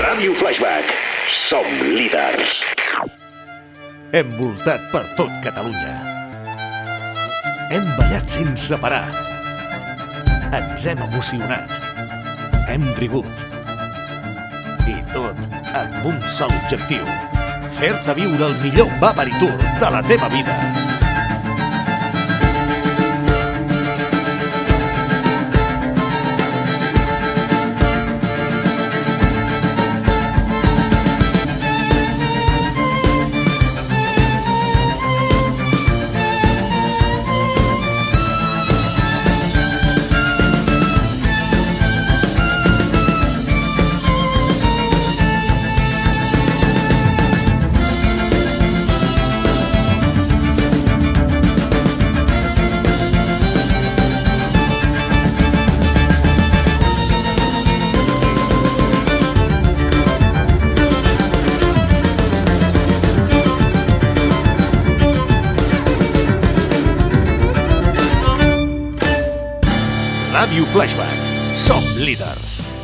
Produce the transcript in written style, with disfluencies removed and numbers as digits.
Ràdio Flashback. Som líders. Hem voltat per tot Catalunya. Hem ballat sense parar. Ens hem emocionat. Hem rigut. I tot amb un sol objectiu. Fer-te viure el millor Vapari Tour de la teva vida. Ràdio Flashback. Som líders.